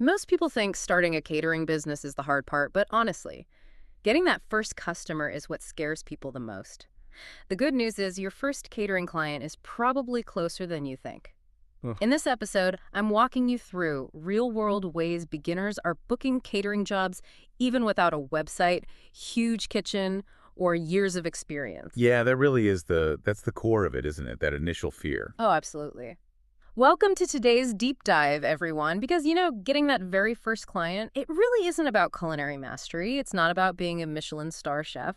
Most people think starting a catering business is the hard part, but honestly, getting that first customer is what scares people the most. The good news is your first catering client is probably closer than you think. Ugh. In this episode, I'm walking you through real-world ways beginners are booking catering jobs even without a website, huge kitchen, or years of experience. Yeah, that really is that's the core of it, isn't it? That initial fear. Oh, absolutely. Welcome to today's deep dive, everyone, because, getting that very first client, it really isn't about culinary mastery. It's not about being a Michelin star chef.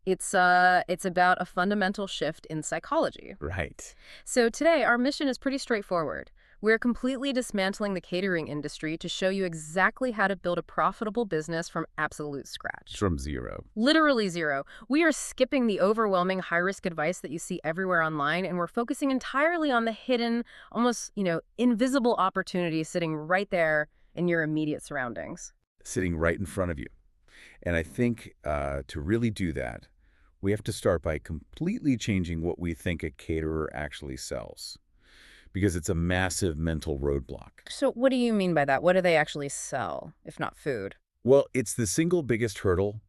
It's about a fundamental shift in psychology. Right. So today, our mission is pretty straightforward. We're completely dismantling the catering industry to show you exactly how to build a profitable business from absolute scratch. From zero. Literally zero. We are skipping the overwhelming high-risk advice that you see everywhere online, and we're focusing entirely on the hidden, almost, invisible opportunities sitting right there in your immediate surroundings. Sitting right in front of you. And I think to really do that, we have to start by completely changing what we think a caterer actually sells. Because it's a massive mental roadblock. So what do you mean by that? What do they actually sell, if not food? Well, it's the single biggest hurdle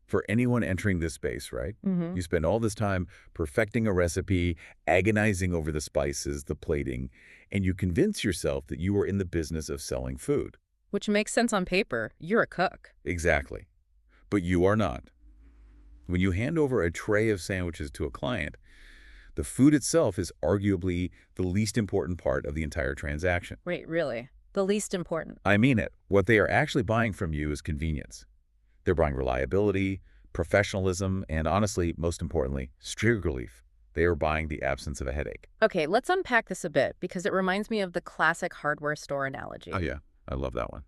for anyone entering this space, right? Mm-hmm. You spend all this time perfecting a recipe, agonizing over the spices, the plating, and you convince yourself that you are in the business of selling food. Which makes sense on paper. You're a cook. Exactly. But you are not. When you hand over a tray of sandwiches to a client, the food itself is arguably the least important part of the entire transaction. Wait, really? The least important. I mean it. What they are actually buying from you is convenience. They're buying reliability, professionalism, and honestly, most importantly, street relief. They are buying the absence of a headache. Okay, let's unpack this a bit because it reminds me of the classic hardware store analogy. Oh yeah, I love that one.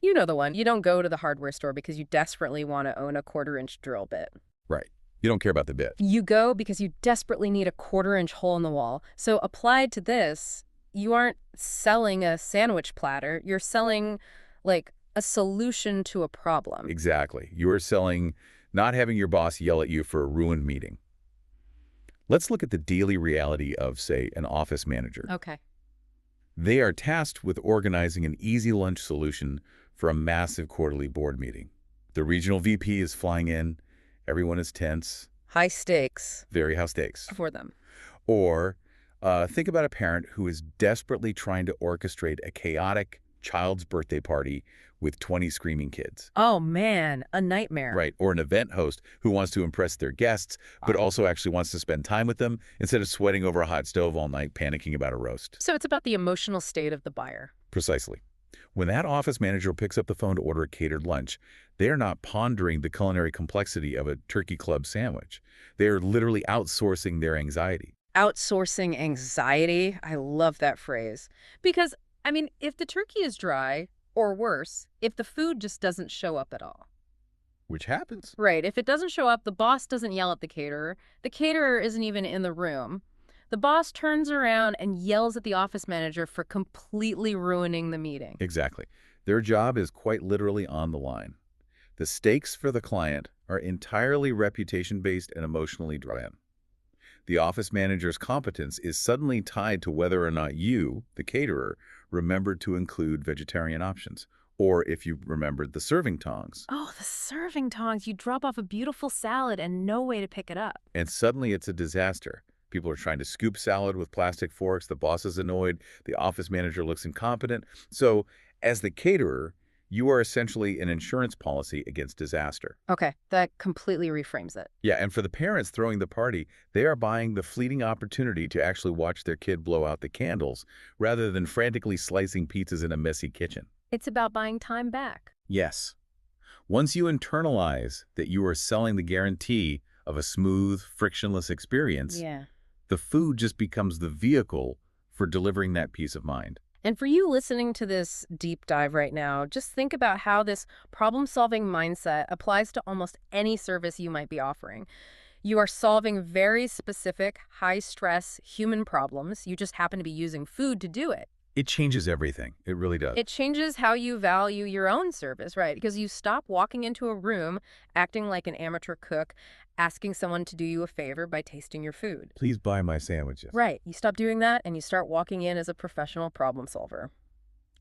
You know the one. You don't go to the hardware store because you desperately want to own a quarter-inch drill bit. Right. You don't care about the bit. You go because you desperately need a quarter-inch hole in the wall. So applied to this, you aren't selling a sandwich platter. You're selling, like, a solution to a problem. Exactly. You are selling not having your boss yell at you for a ruined meeting. Let's look at the daily reality of, say, an office manager. Okay. They are tasked with organizing an easy lunch solution for a massive quarterly board meeting. The regional VP is flying in. Everyone is tense. High stakes Very high stakes. for them. Or think about a parent who is desperately trying to orchestrate a chaotic child's birthday party with 20 screaming kids. Oh, man, a nightmare. Right. Or an event host who wants to impress their guests, but also actually wants to spend time with them instead of sweating over a hot stove all night panicking about a roast. So it's about the emotional state of the buyer. Precisely. When that office manager picks up the phone to order a catered lunch, they are not pondering the culinary complexity of a turkey club sandwich. They are literally outsourcing their anxiety. Outsourcing anxiety. I love that phrase. Because, if the turkey is dry, or worse, if the food just doesn't show up at all. Which happens. Right. If it doesn't show up, the boss doesn't yell at the caterer isn't even in the room. The boss turns around and yells at the office manager for completely ruining the meeting. Exactly. Their job is quite literally on the line. The stakes for the client are entirely reputation-based and emotionally driven. The office manager's competence is suddenly tied to whether or not you, the caterer, remembered to include vegetarian options, or if you remembered the serving tongs. Oh, the serving tongs. You drop off a beautiful salad and no way to pick it up. And suddenly it's a disaster. People are trying to scoop salad with plastic forks. The boss is annoyed. The office manager looks incompetent. So, as the caterer, you are essentially an insurance policy against disaster. Okay, that completely reframes it. Yeah, and for the parents throwing the party, they are buying the fleeting opportunity to actually watch their kid blow out the candles rather than frantically slicing pizzas in a messy kitchen. It's about buying time back. Yes. Once you internalize that you are selling the guarantee of a smooth, frictionless experience, Yeah. the food just becomes the vehicle for delivering that peace of mind. And for you listening to this deep dive right now, just think about how this problem-solving mindset applies to almost any service you might be offering. You are solving very specific, high-stress human problems. You just happen to be using food to do it. It changes everything. It really does. It changes how you value your own service, right? Because you stop walking into a room acting like an amateur cook, asking someone to do you a favor by tasting your food. Please buy my sandwiches. Right. You stop doing that and you start walking in as a professional problem solver.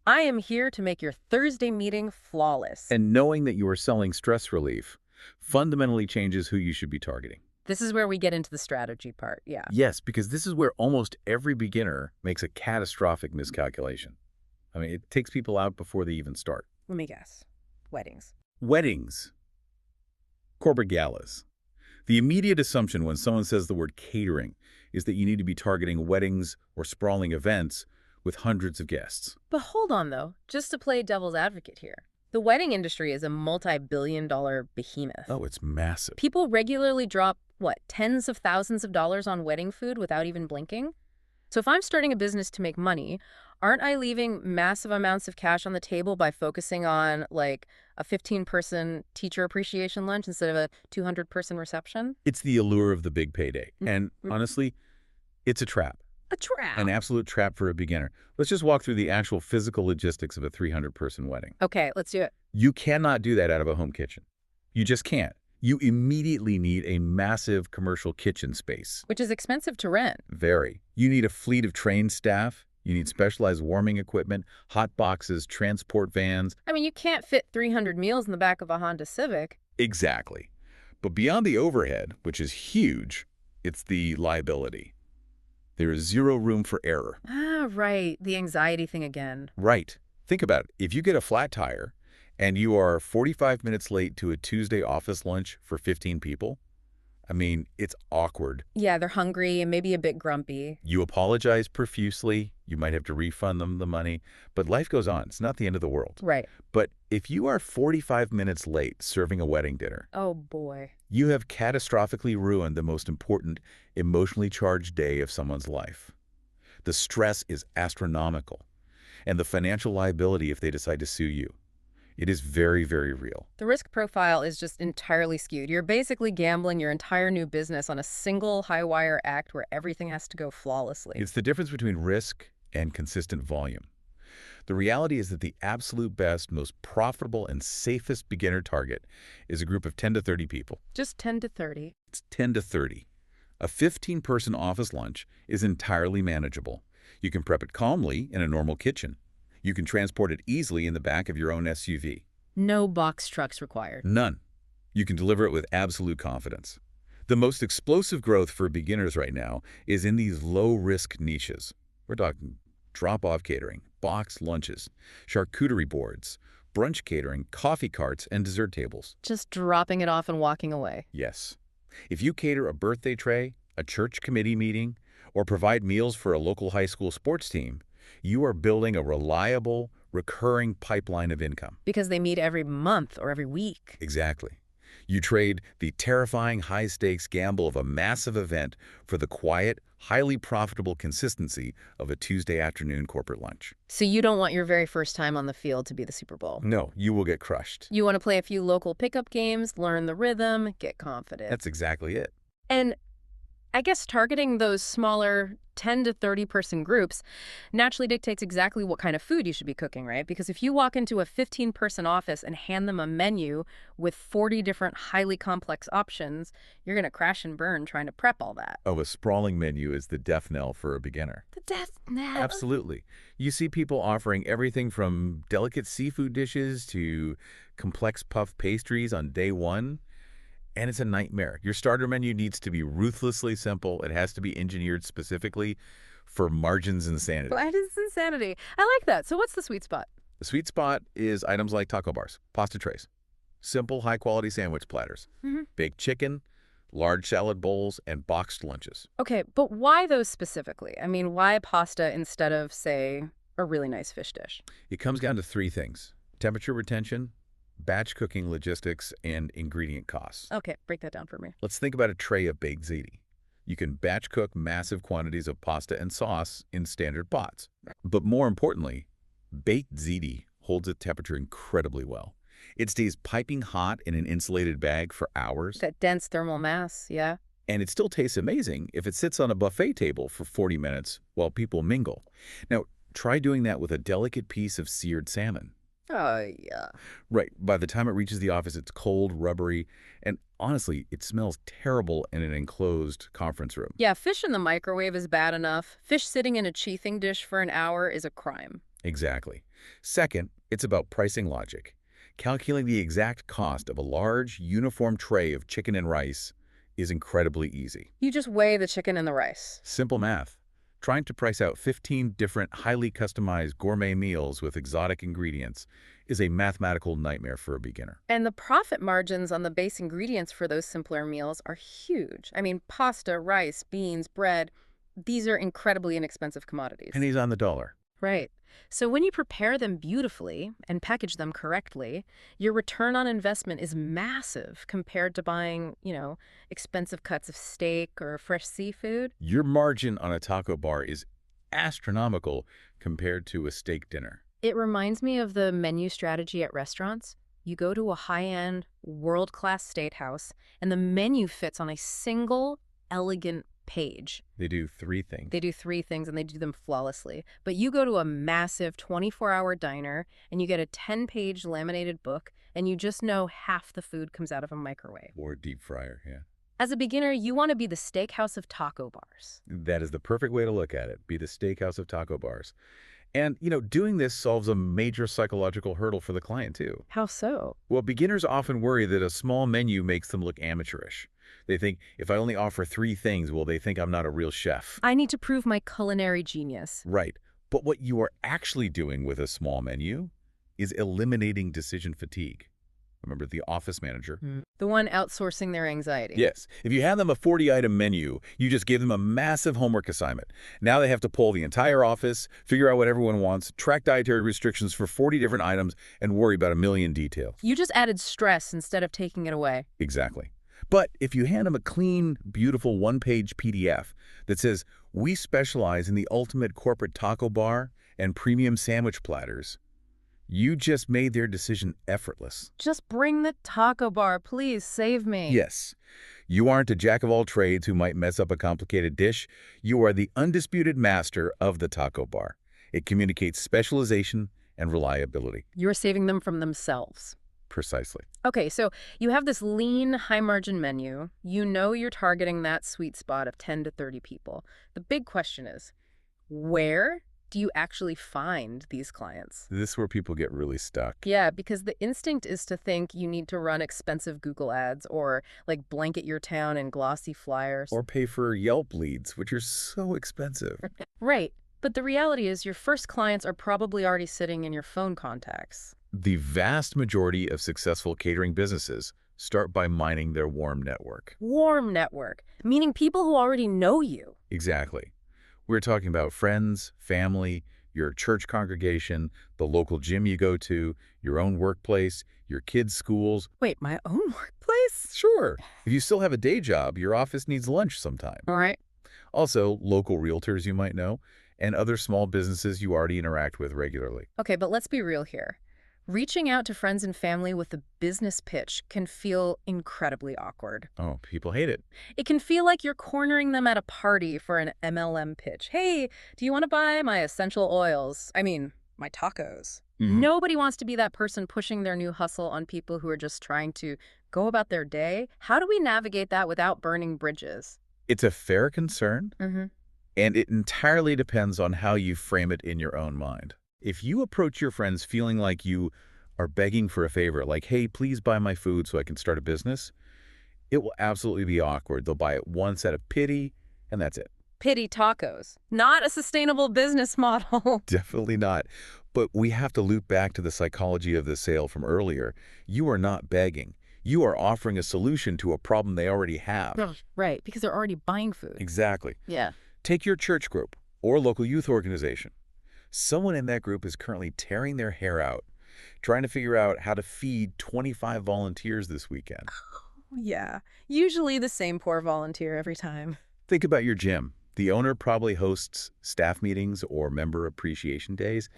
I am here to make your Thursday meeting flawless. And knowing that you are selling stress relief fundamentally changes who you should be targeting. This is where we get into the strategy part, yeah. Yes, because this is where almost every beginner makes a catastrophic miscalculation. I mean, it takes people out before they even start. Let me guess. Weddings. Weddings, corporate galas. The immediate assumption when someone says the word catering is that you need to be targeting weddings or sprawling events with hundreds of guests. But hold on, though, just to play devil's advocate here. The wedding industry is a multi-billion-dollar behemoth. Oh, it's massive. People regularly drop, what, tens of thousands of dollars on wedding food without even blinking? So if I'm starting a business to make money, aren't I leaving massive amounts of cash on the table by focusing on, like, a 15-person teacher appreciation lunch instead of a 200-person reception? It's the allure of the big payday. Mm, And mm. honestly, it's a trap. A trap. An absolute trap for a beginner. Let's just walk through the actual physical logistics of a 300-person wedding. Okay, let's do it. You cannot do that out of a home kitchen. You just can't. You immediately need a massive commercial kitchen space. Which is expensive to rent. Very. You need a fleet of trained staff. You need specialized warming equipment, hot boxes, transport vans. I mean, you can't fit 300 meals in the back of a Honda Civic. Exactly. But beyond the overhead, which is huge, it's the liability. There is zero room for error. Ah, right. The anxiety thing again. Right. Think about it. If you get a flat tire and you are 45 minutes late to a Tuesday office lunch for 15 people, I mean, it's awkward. Yeah, they're hungry and maybe a bit grumpy. You apologize profusely. You might have to refund them the money, but life goes on. It's not the end of the world. Right. But if you are 45 minutes late serving a wedding dinner, Oh, boy. you have catastrophically ruined the most important, emotionally charged day of someone's life. The stress is astronomical, and the financial liability if they decide to sue you. It is very, very real. The risk profile is just entirely skewed. You're basically gambling your entire new business on a single high-wire act where everything has to go flawlessly. It's the difference between risk and consistent volume. The reality is that the absolute best, most profitable, and safest beginner target is a group of 10 to 30 people. Just 10 to 30. It's 10 to 30. A 15-person office lunch is entirely manageable. You can prep it calmly in a normal kitchen. You can transport it easily in the back of your own SUV. No box trucks required. None. You can deliver it with absolute confidence. The most explosive growth for beginners right now is in these low-risk niches. We're talking drop-off catering, boxed lunches, charcuterie boards, brunch catering, coffee carts, and dessert tables. Just dropping it off and walking away. Yes. If you cater a birthday tray, a church committee meeting, or provide meals for a local high school sports team, you are building a reliable, recurring pipeline of income. Because they meet every month or every week. Exactly. You trade the terrifying high-stakes gamble of a massive event for the quiet, highly profitable consistency of a Tuesday afternoon corporate lunch. So you don't want your very first time on the field to be the Super Bowl. No, you will get crushed. You want to play a few local pickup games, learn the rhythm, get confident. That's exactly it. And I guess targeting those smaller 10 to 30-person groups naturally dictates exactly what kind of food you should be cooking, right? Because if you walk into a 15-person office and hand them a menu with 40 different highly complex options, you're going to crash and burn trying to prep all that. Oh, a sprawling menu is the death knell for a beginner. The death knell. Absolutely. You see people offering everything from delicate seafood dishes to complex puff pastries on day one. And it's a nightmare. Your starter menu needs to be ruthlessly simple. It has to be engineered specifically for margins insanity. That is insanity. I like that. So what's the sweet spot? The sweet spot is items like taco bars, pasta trays, simple, high-quality sandwich platters, baked chicken, large salad bowls, and boxed lunches. Okay, but why those specifically? I mean, why pasta instead of, say, a really nice fish dish? It comes down to three things: temperature retention, batch cooking logistics, and ingredient costs. Okay, break that down for me. Let's think about a tray of baked ziti. You can batch cook massive quantities of pasta and sauce in standard pots. But more importantly, baked ziti holds its temperature incredibly well. It stays piping hot in an insulated bag for hours. That dense thermal mass, yeah? And it still tastes amazing if it sits on a buffet table for 40 minutes while people mingle. Now, try doing that with a delicate piece of seared salmon. Oh, yeah. Right. By the time it reaches the office, it's cold, rubbery, and honestly, it smells terrible in an enclosed conference room. Yeah, fish in the microwave is bad enough. Fish sitting in a chafing dish for an hour is a crime. Exactly. Second, it's about pricing logic. Calculating the exact cost of a large, uniform tray of chicken and rice is incredibly easy. You just weigh the chicken and the rice. Simple math. Trying to price out 15 different highly customized gourmet meals with exotic ingredients is a mathematical nightmare for a beginner. And the profit margins on the base ingredients for those simpler meals are huge. I mean, pasta, rice, beans, bread, these are incredibly inexpensive commodities. Pennies on the dollar. Right. So when you prepare them beautifully and package them correctly, your return on investment is massive compared to buying, expensive cuts of steak or fresh seafood. Your margin on a taco bar is astronomical compared to a steak dinner. It reminds me of the menu strategy at restaurants. You go to a high-end, world-class steakhouse, and the menu fits on a single, elegant page. They do three things. They do three things, and they do them flawlessly. But you go to a massive 24-hour diner, and you get a 10-page laminated book, and you just know half the food comes out of a microwave. Or deep fryer, yeah. As a beginner, you want to be the steakhouse of taco bars. That is the perfect way to look at it. Be the steakhouse of taco bars. And, doing this solves a major psychological hurdle for the client, too. How so? Well, beginners often worry that a small menu makes them look amateurish. They think, if I only offer three things, will they think I'm not a real chef? I need to prove my culinary genius. Right. But what you are actually doing with a small menu is eliminating decision fatigue. Remember the office manager? The one outsourcing their anxiety. Yes. If you hand them a 40-item menu, you just give them a massive homework assignment. Now they have to poll the entire office, figure out what everyone wants, track dietary restrictions for 40 different items, and worry about a million details. You just added stress instead of taking it away. Exactly. But if you hand them a clean, beautiful one-page PDF that says, we specialize in the ultimate corporate taco bar and premium sandwich platters, you just made their decision effortless. Just bring the taco bar, please, save me. Yes. You aren't a jack of all trades who might mess up a complicated dish. You are the undisputed master of the taco bar. It communicates specialization and reliability. You're saving them from themselves. Precisely. Okay, so you have this lean, high-margin menu. You know you're targeting that sweet spot of 10 to 30 people. The big question is, where do you actually find these clients? This is where people get really stuck. Yeah, because the instinct is to think you need to run expensive Google ads or blanket your town in glossy flyers. Or pay for Yelp leads, which are so expensive. Right. But the reality is your first clients are probably already sitting in your phone contacts. The vast majority of successful catering businesses start by mining their warm network. Warm network, meaning people who already know you. Exactly. We're talking about friends, family, your church congregation, the local gym you go to, your own workplace, your kids' schools. Wait, my own workplace? Sure. If you still have a day job, your office needs lunch sometime. All right. Also, local realtors you might know, and other small businesses you already interact with regularly. Okay, but let's be real here. Reaching out to friends and family with a business pitch can feel incredibly awkward. Oh, people hate it. It can feel like you're cornering them at a party for an MLM pitch. Hey, do you want to buy my essential oils? I mean, my tacos. Nobody wants to be that person pushing their new hustle on people who are just trying to go about their day. How do we navigate that without burning bridges? It's a fair concern, and it entirely depends on how you frame it in your own mind. If you approach your friends feeling like you are begging for a favor, like, hey, please buy my food so I can start a business, it will absolutely be awkward. They'll buy it once out of pity, and that's it. Pity tacos. Not a sustainable business model. Definitely not. But we have to loop back to the psychology of the sale from earlier. You are not begging. You are offering a solution to a problem they already have. Right, because they're already buying food. Exactly. Yeah. Take your church group or local youth organization. Someone in that group is currently tearing their hair out, trying to figure out how to feed 25 volunteers this weekend. Yeah, usually the same poor volunteer every time. Think about your gym. The owner probably hosts staff meetings or member appreciation days.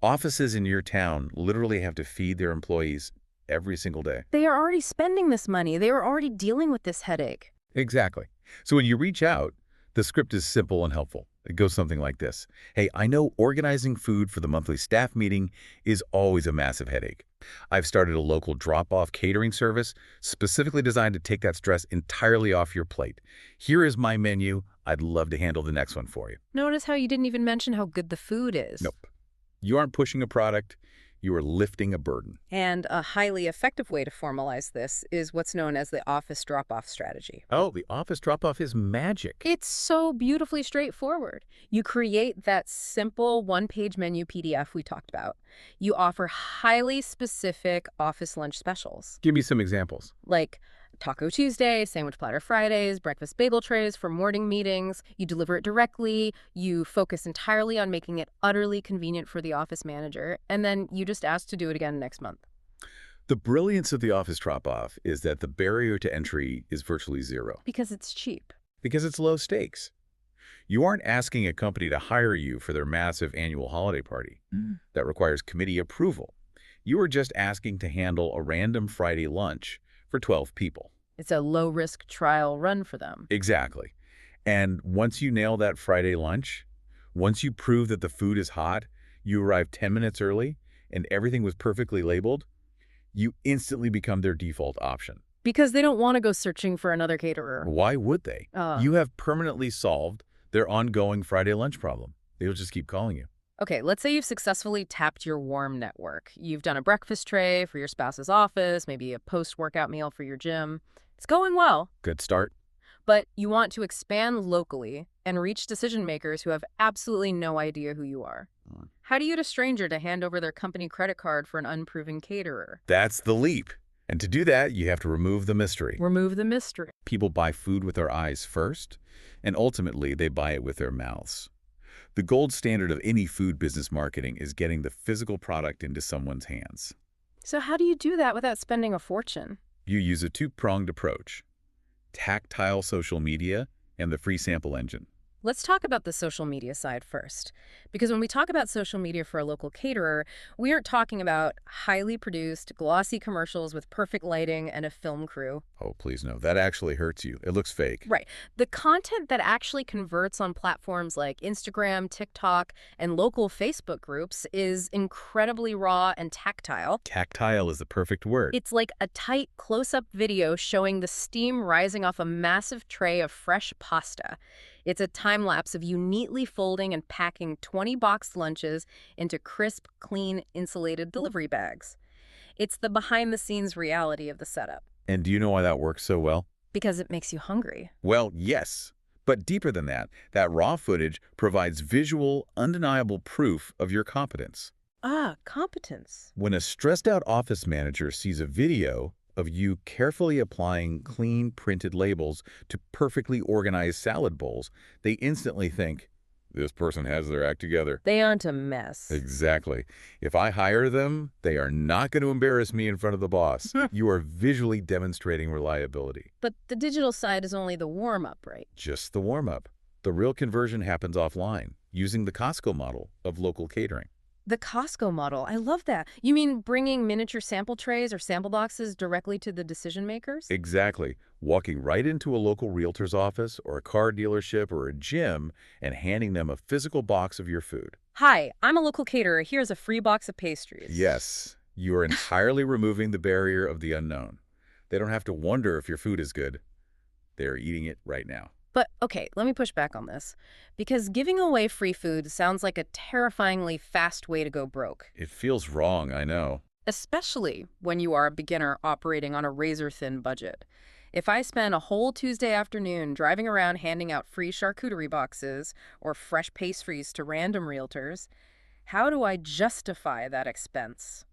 Offices in your town literally have to feed their employees every single day. They are already spending this money. They are already dealing with this headache. Exactly. So when you reach out, the script is simple and helpful. It goes something like this. Hey, I know organizing food for the monthly staff meeting is always a massive headache. I've started a local drop-off catering service specifically designed to take that stress entirely off your plate. Here is my menu. I'd love to handle the next one for you. Notice how you didn't even mention how good the food is. Nope. You aren't pushing a product, you are lifting a burden. And a highly effective way to formalize this is what's known as the office drop-off strategy. Oh, the office drop-off is magic. It's so beautifully straightforward. You create that simple one-page menu PDF we talked about. You offer highly specific office lunch specials, Give me some examples. like Taco Tuesday, Sandwich Platter Fridays, breakfast bagel trays for morning meetings. You deliver it directly. You focus entirely on making it utterly convenient for the office manager. And then you just ask to do it again next month. The brilliance of the office drop-off is that the barrier to entry is virtually zero Because it's cheap. because it's low stakes. You aren't asking a company to hire you for their massive annual holiday party that requires committee approval. You are just asking to handle a random Friday lunch for 12 people. It's a low-risk trial run for them. Exactly. And once you nail that Friday lunch, once you prove that the food is hot, you arrived 10 minutes early, and everything was perfectly labeled, you instantly become their default option. Because they don't want to go searching for another caterer. Why would they? Uh, You have permanently solved their ongoing Friday lunch problem. They'll just keep calling you. Okay, let's say you've successfully tapped your warm network. You've done a breakfast tray for your spouse's office, maybe a post-workout meal for your gym. It's going well, Good start. but you want to expand locally and reach decision makers who have absolutely no idea who you are. How do you get a stranger to hand over their company credit card for an unproven caterer? That's the leap. And to do that, you have to remove the mystery. Remove the mystery. People buy food with their eyes first, and ultimately they buy it with their mouths. The gold standard of any food business marketing is getting the physical product into someone's hands. So how do you do that without spending a fortune? You use a two-pronged approach: tactile social media and the free sample engine. Let's talk about the social media side first. Because when we talk about social media for a local caterer, we aren't talking about highly produced, glossy commercials with perfect lighting and a film crew. Oh, please no. That actually hurts you. It looks fake. Right. The content that actually converts on platforms like Instagram, TikTok, and local Facebook groups is incredibly raw and tactile. Tactile is the perfect word. It's like a tight close-up video showing the steam rising off a massive tray of fresh pasta. It's a time-lapse of you neatly folding and packing 20 boxed lunches into crisp, clean, insulated delivery bags. It's the behind-the-scenes reality of the setup. And do you know why that works so well? Because it makes you hungry. Well, yes. But deeper than that, that raw footage provides visual, undeniable proof of your competence. Ah, competence. When a stressed-out office manager sees a video of you carefully applying clean printed labels to perfectly organized salad bowls, they instantly think, this person has their act together. They aren't a mess. Exactly. If I hire them, they are not going to embarrass me in front of the boss. You are visually demonstrating reliability. But the digital side is only the warm-up, right? Just the warm-up. The real conversion happens offline, using the Costco model of local catering. The Costco model. I love that. You mean bringing miniature sample trays or sample boxes directly to the decision makers? Exactly. Walking right into a local realtor's office or a car dealership or a gym and handing them a physical box of your food. Hi, I'm a local caterer. Here's a free box of pastries. Yes, you are entirely removing the barrier of the unknown. They don't have to wonder if your food is good. They're eating it right now. But, okay, let me push back on this. Because giving away free food sounds like a terrifyingly fast way to go broke. It feels wrong, I know. Especially when you are a beginner operating on a razor-thin budget. If I spend a whole Tuesday afternoon driving around handing out free charcuterie boxes or fresh pastries to random realtors, how do I justify that expense?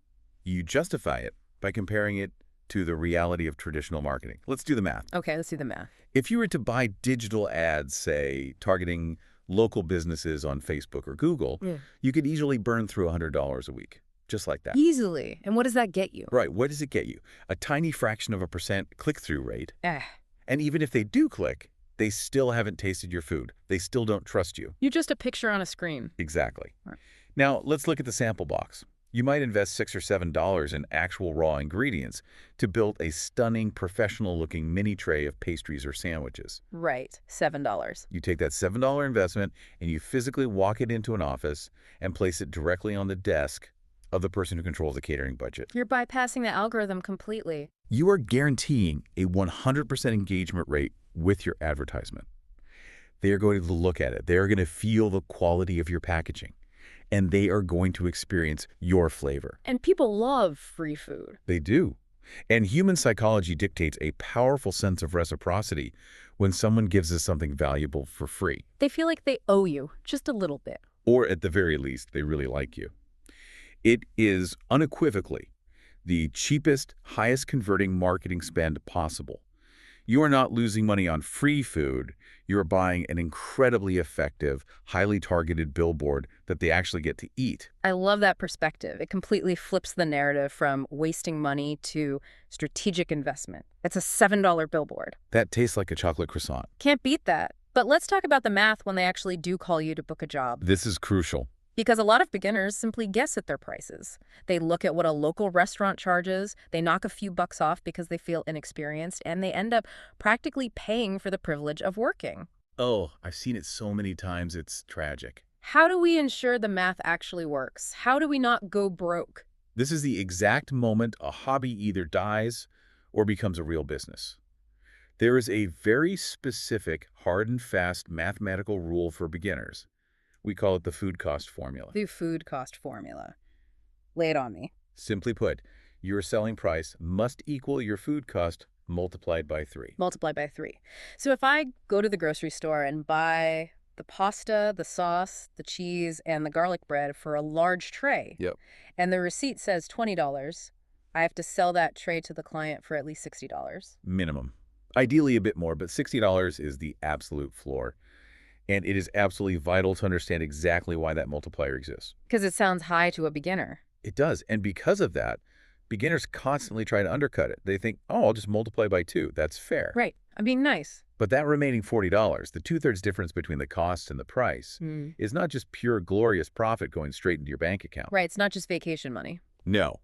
You justify it by comparing it to the reality of traditional marketing. Let's do the math. Okay, let's do the math. If you were to buy digital ads, say, targeting local businesses on Facebook or Google, you could easily burn through $100 a week, just like that. Easily. And what does that get you? Right. What does it get you? A tiny fraction of a % click-through rate. Eh. And even if they do click, they still haven't tasted your food. They still don't trust you. You're just a picture on a screen. Exactly. Right. Now, let's look at the sample box. You might invest $6 or $7 in actual raw ingredients to build a stunning, professional-looking mini tray of pastries or sandwiches. Right. $7. You take that $7 investment and you physically walk it into an office and place it directly on the desk of the person who controls the catering budget. You're bypassing the algorithm completely. You are guaranteeing a 100% engagement rate with your advertisement. They are going to look at it. They are going to feel the quality of your packaging. and they are going to experience your flavor. And people love free food. They do. And human psychology dictates a powerful sense of reciprocity when someone gives us something valuable for free. They feel like they owe you just a little bit. Or at the very least, they really like you. It is unequivocally the cheapest, highest converting marketing spend possible. You are not losing money on free food. You are buying an incredibly effective, highly targeted billboard that they actually get to eat. I love that perspective. It completely flips the narrative from wasting money to strategic investment. It's a $7 billboard. That tastes like a chocolate croissant. Can't beat that. But let's talk about the math when they actually do call you to book a job. This is crucial. Because a lot of beginners simply guess at their prices. They look at what a local restaurant charges, they knock a few bucks off because they feel inexperienced, and they end up practically paying for the privilege of working. Oh, I've seen it so many times, it's tragic. How do we ensure the math actually works? How do we not go broke? This is the exact moment a hobby either dies or becomes a real business. There is a very specific, hard and fast mathematical rule for beginners. We call it the food cost formula. The food cost formula. Lay it on me. Simply put, your selling price must equal your food cost multiplied by 3. Multiplied by 3. So if I go to the grocery store and buy the pasta, the sauce, the cheese, and the garlic bread for a large tray, Yep. and the receipt says $20, I have to sell that tray to the client for at least $60. Minimum. Ideally a bit more, but $60 is the absolute floor. And it is absolutely vital to understand exactly why that multiplier exists. Because it sounds high to a beginner. It does. And because of that, beginners constantly try to undercut it. They think, oh, I'll just multiply by 2. That's fair. Right. I'm being nice. But that remaining $40, the two-thirds difference between the cost and the price, is not just pure glorious profit going straight into your bank account. Right. It's not just vacation money. No.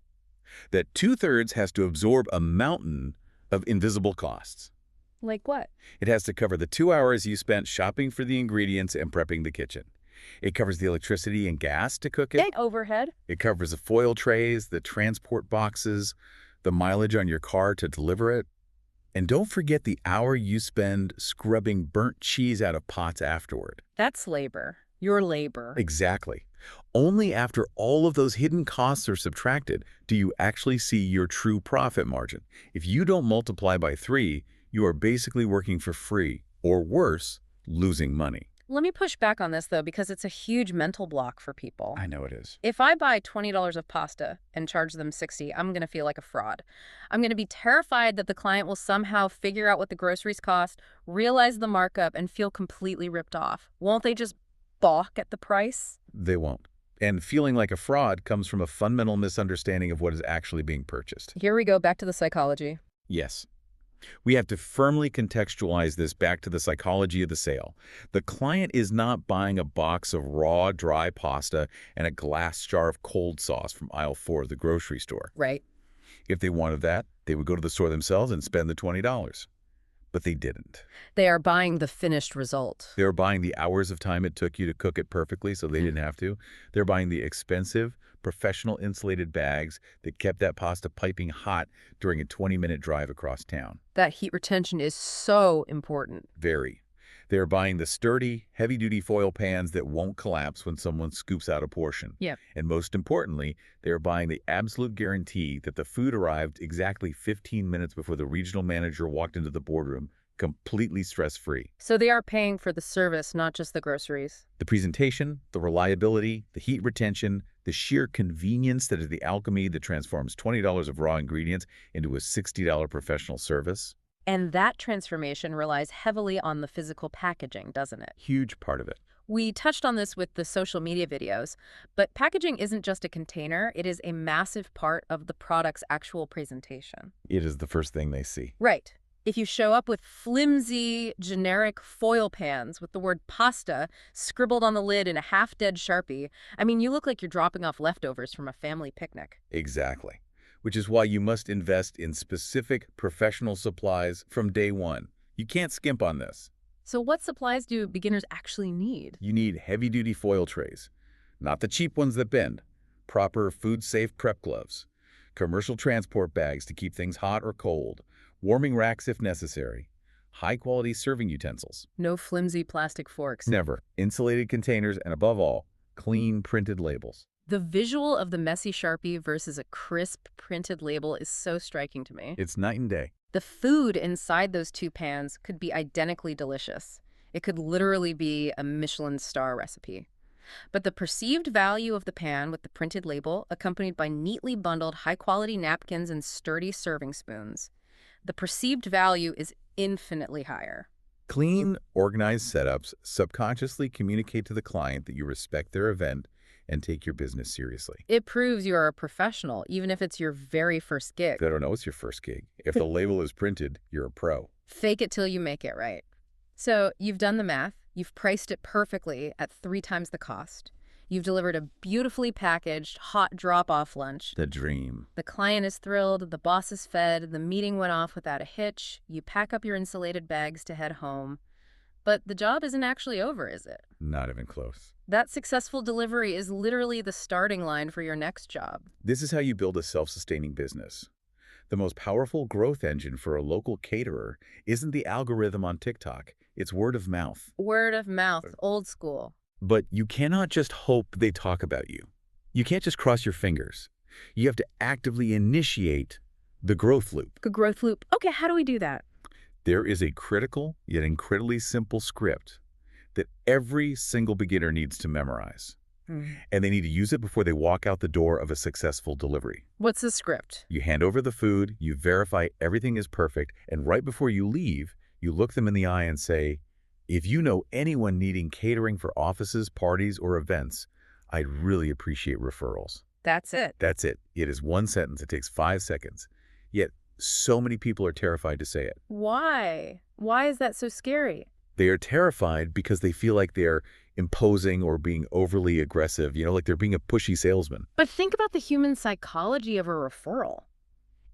That two-thirds has to absorb a mountain of invisible costs. Like what? It has to cover the 2 hours you spent shopping for the ingredients and prepping the kitchen. It covers the electricity and gas to cook it. And overhead. It covers the foil trays, the transport boxes, the mileage on your car to deliver it. And don't forget the hour you spend scrubbing burnt cheese out of pots afterward. That's labor. Your labor. Exactly. Only after all of those hidden costs are subtracted do you actually see your true profit margin. If you don't multiply by 3, you are basically working for free, or worse, losing money. Let me push back on this, though, because it's a huge mental block for people. I know it is. If I buy $20 of pasta and charge them $60, I'm going to feel like a fraud. I'm going to be terrified that the client will somehow figure out what the groceries cost, realize the markup, and feel completely ripped off. Won't they just balk at the price? They won't. And feeling like a fraud comes from a fundamental misunderstanding of what is actually being purchased. Here we go, back to the psychology. Yes. We have to firmly contextualize this back to the psychology of the sale. The client is not buying a box of raw, dry pasta and a glass jar of cold sauce from aisle 4 of the grocery store. Right. If they wanted that, they would go to the store themselves and spend the $20. But they didn't. They are buying the finished result. They were buying the hours of time it took you to cook it perfectly so they didn't have to. They're buying the expensive, professional insulated bags that kept that pasta piping hot during a 20-minute drive across town. That heat retention is so important. Very. They're buying the sturdy, heavy-duty foil pans that won't collapse when someone scoops out a portion. Yep. And most importantly, they're buying the absolute guarantee that the food arrived exactly 15 minutes before the regional manager walked into the boardroom, completely stress-free. So they are paying for the service, not just the groceries. The presentation, the reliability, the heat retention, the sheer convenience that is the alchemy that transforms $20 of raw ingredients into a $60 professional service. And that transformation relies heavily on the physical packaging, doesn't it? Huge part of it. We touched on this with the social media videos, but packaging isn't just a container, it is a massive part of the product's actual presentation. It is the first thing they see. Right. If you show up with flimsy, generic foil pans with the word pasta scribbled on the lid in a half-dead Sharpie, I mean, you look like you're dropping off leftovers from a family picnic. Exactly. Which is why you must invest in specific professional supplies from day one. You can't skimp on this. So what supplies do beginners actually need? You need heavy-duty foil trays, not the cheap ones that bend, proper food-safe prep gloves, commercial transport bags to keep things hot or cold, warming racks if necessary, high-quality serving utensils. No flimsy plastic forks. Never. Insulated containers, and above all, Clean printed labels. The visual of the messy Sharpie versus a crisp printed label is so striking to me. It's night and day. The food inside those two pans could be identically delicious. It could literally be a Michelin star recipe. But the perceived value of the pan with the printed label, accompanied by neatly bundled high-quality napkins and sturdy serving spoons, the perceived value is infinitely higher. Clean, organized setups subconsciously communicate to the client that you respect their event and take your business seriously. It proves you're a professional, even if it's your very first gig. They don't know it's your first gig. If the label is printed, you're a pro. Fake it till you make it, right? So you've done the math. You've priced it perfectly at 3 times the cost. You've delivered a beautifully packaged, hot drop-off lunch. The dream. The client is thrilled, the boss is fed, the meeting went off without a hitch. You pack up your insulated bags to head home. But the job isn't actually over, is it? Not even close. That successful delivery is literally the starting line for your next job. This is how you build a self-sustaining business. The most powerful growth engine for a local caterer isn't the algorithm on TikTok. It's word of mouth. Word of mouth, old school. But you cannot just hope they talk about you. You can't just cross your fingers. You have to actively initiate the growth loop. The growth loop. Okay, how do we do that? There is a critical yet incredibly simple script that every single beginner needs to memorize. And they need to use it before they walk out the door of a successful delivery. What's the script? You hand over the food, you verify everything is perfect, and right before you leave, you look them in the eye and say, if you know anyone needing catering for offices, parties, or events, I'd really appreciate referrals. That's it. That's it. It is one sentence. It takes 5 seconds. Yet, so many people are terrified to say it. Why? Why is that so scary? They are terrified because they feel like they're imposing or being overly aggressive, like they're being a pushy salesman. But think about the human psychology of a referral.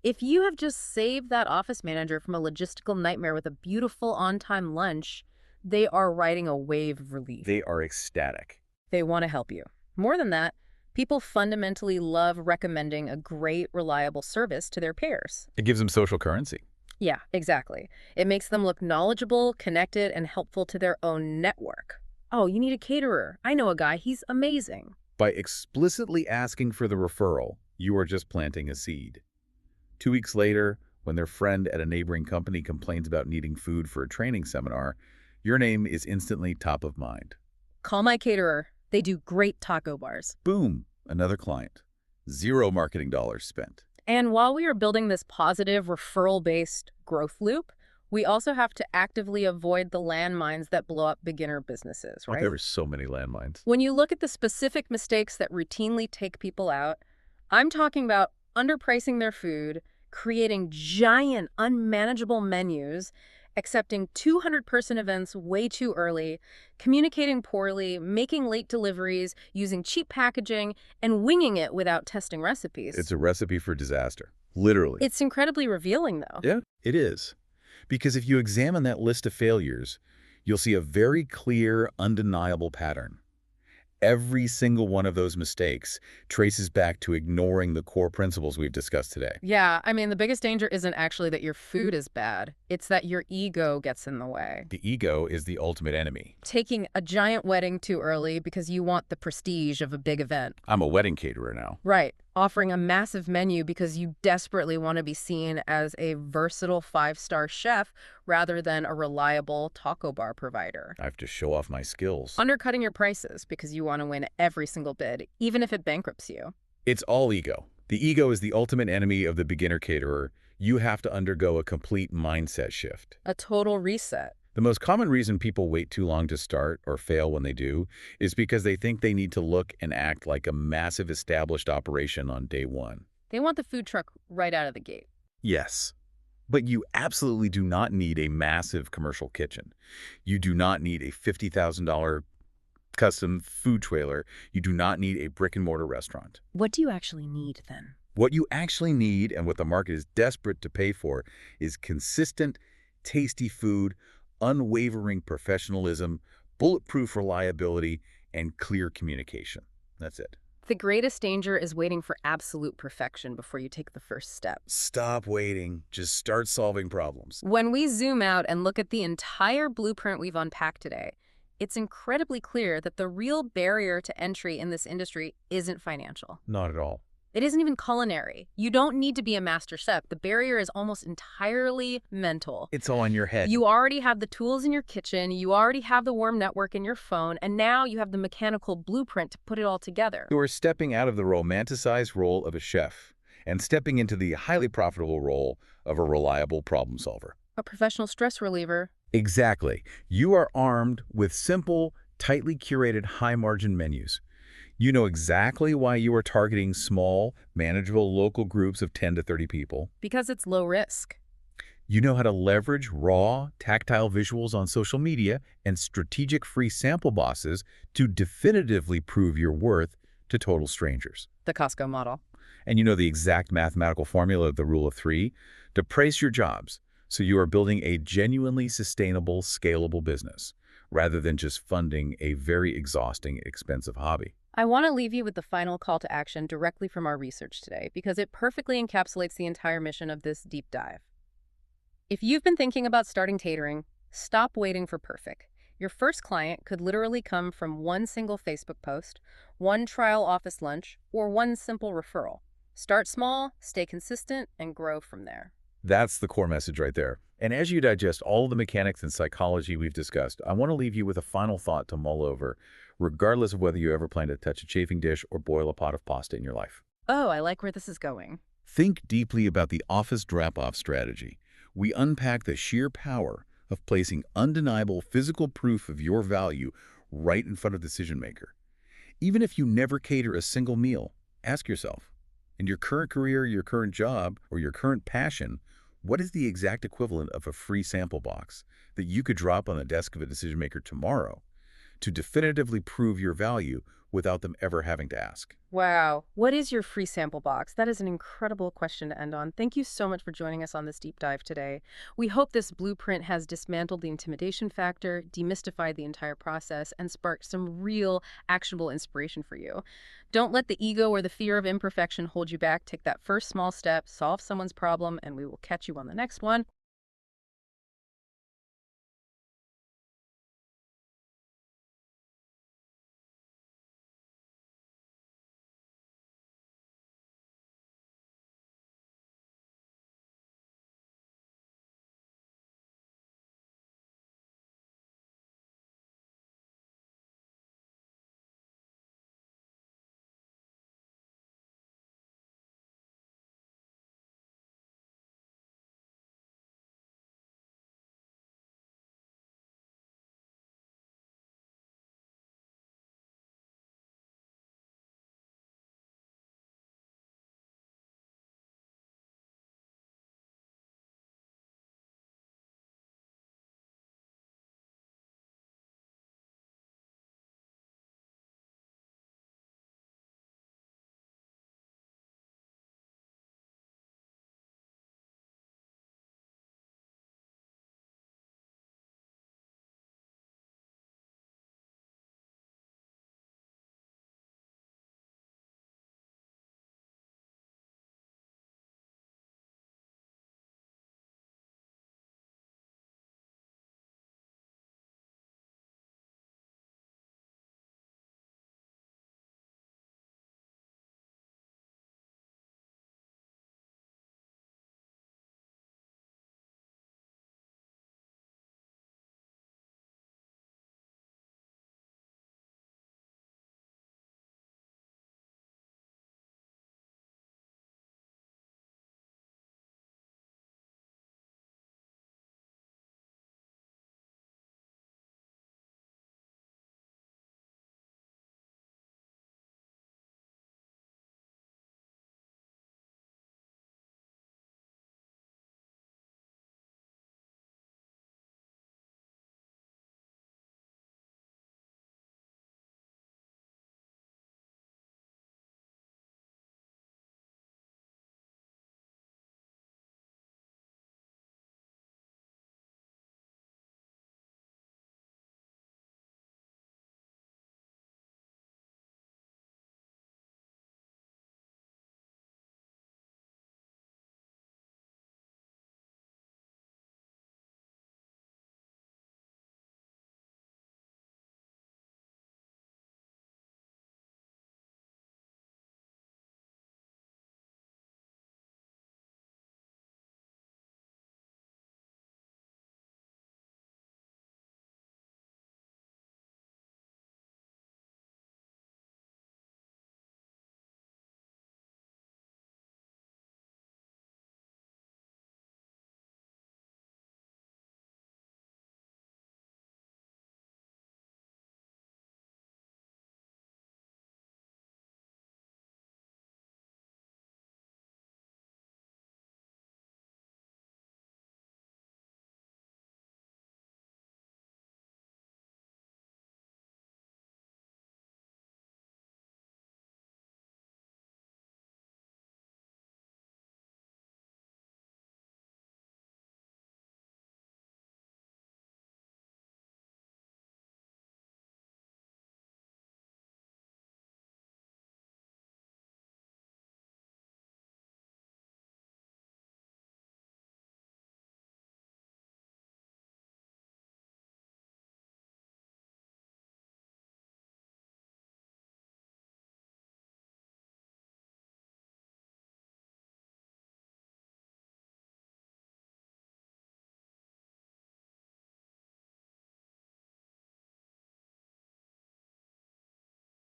If you have just saved that office manager from a logistical nightmare with a beautiful on-time lunch, they are riding a wave of relief. They are ecstatic. They want to help you. More than that, people fundamentally love recommending a great, reliable service to their peers. It gives them social currency. Yeah, exactly. It makes them look knowledgeable, connected, and helpful to their own network. Oh, you need a caterer. I know a guy. He's amazing. By explicitly asking for the referral, you are just planting a seed. 2 weeks later, when their friend at a neighboring company complains about needing food for a training seminar, your name is instantly top of mind. Call my caterer. They do great taco bars. Boom, another client. 0 marketing dollars spent. And while we are building this positive referral-based growth loop, we also have to actively avoid the landmines that blow up beginner businesses, right? There were so many landmines. When you look at the specific mistakes that routinely take people out, I'm talking about underpricing their food, creating giant, unmanageable menus, accepting 200-person events way too early, communicating poorly, making late deliveries, using cheap packaging, and winging it without testing recipes. It's a recipe for disaster, literally. It's incredibly revealing, though. Yeah, it is. Because if you examine that list of failures, you'll see a very clear, undeniable pattern. Every single one of those mistakes traces back to ignoring the core principles we've discussed today. Yeah, I mean, the biggest danger isn't actually that your food is bad. It's that your ego gets in the way. The ego is the ultimate enemy. Taking a giant wedding too early because you want the prestige of a big event. I'm a wedding caterer now. Right. Offering a massive menu because you desperately want to be seen as a versatile 5-star chef rather than a reliable taco bar provider. I have to show off my skills. Undercutting your prices because you want to win every single bid, even if it bankrupts you. It's all ego. The ego is the ultimate enemy of the beginner caterer. You have to undergo a complete mindset shift. A total reset. The most common reason people wait too long to start or fail when they do is because they think they need to look and act like a massive established operation on day one. They want the food truck right out of the gate. Yes, but you absolutely do not need a massive commercial kitchen. You do not need a $50,000 custom food trailer. You do not need a brick-and-mortar restaurant. What do you actually need then? What you actually need and what the market is desperate to pay for is consistent, tasty food, unwavering professionalism, bulletproof reliability, and clear communication. That's it. The greatest danger is waiting for absolute perfection before you take the first step. Stop waiting. Just start solving problems. When we zoom out and look at the entire blueprint we've unpacked today, it's incredibly clear that the real barrier to entry in this industry isn't financial. Not at all. It isn't even culinary. You don't need to be a master chef. The barrier is almost entirely mental. It's all in your head. You already have the tools in your kitchen, you already have the warm network in your phone, and now you have the mechanical blueprint to put it all together. You are stepping out of the romanticized role of a chef and stepping into the highly profitable role of a reliable problem solver. A professional stress reliever. Exactly. You are armed with simple, tightly curated, high-margin menus. You know exactly why you are targeting small, manageable local groups of 10 to 30 people. Because it's low risk. You know how to leverage raw, tactile visuals on social media and strategic free sample bosses to definitively prove your worth to total strangers. The Costco model. And you know the exact mathematical formula of the rule of three to price your jobs so you are building a genuinely sustainable, scalable business rather than just funding a very exhausting, expensive hobby. I want to leave you with the final call to action directly from our research today because it perfectly encapsulates the entire mission of this deep dive. If you've been thinking about starting catering, stop waiting for perfect. Your first client could literally come from one single Facebook post, one trial office lunch, or one simple referral. Start small, stay consistent, and grow from there. That's the core message right there. And as you digest all of the mechanics and psychology we've discussed, I want to leave you with a final thought to mull over, regardless of whether you ever plan to touch a chafing dish or boil a pot of pasta in your life. Oh, I like where this is going. Think deeply about the office drop-off strategy. We unpack the sheer power of placing undeniable physical proof of your value right in front of the decision maker. Even if you never cater a single meal, ask yourself, in your current career, your current job, or your current passion, what is the exact equivalent of a free sample box that you could drop on the desk of a decision maker tomorrow to definitively prove your value without them ever having to ask? Wow. What is your free sample box? That is an incredible question to end on. Thank you so much for joining us on this deep dive today. We hope this blueprint has dismantled the intimidation factor, demystified the entire process, and sparked some real actionable inspiration for you. Don't let the ego or the fear of imperfection hold you back. Take that first small step, solve someone's problem, and we will catch you on the next one.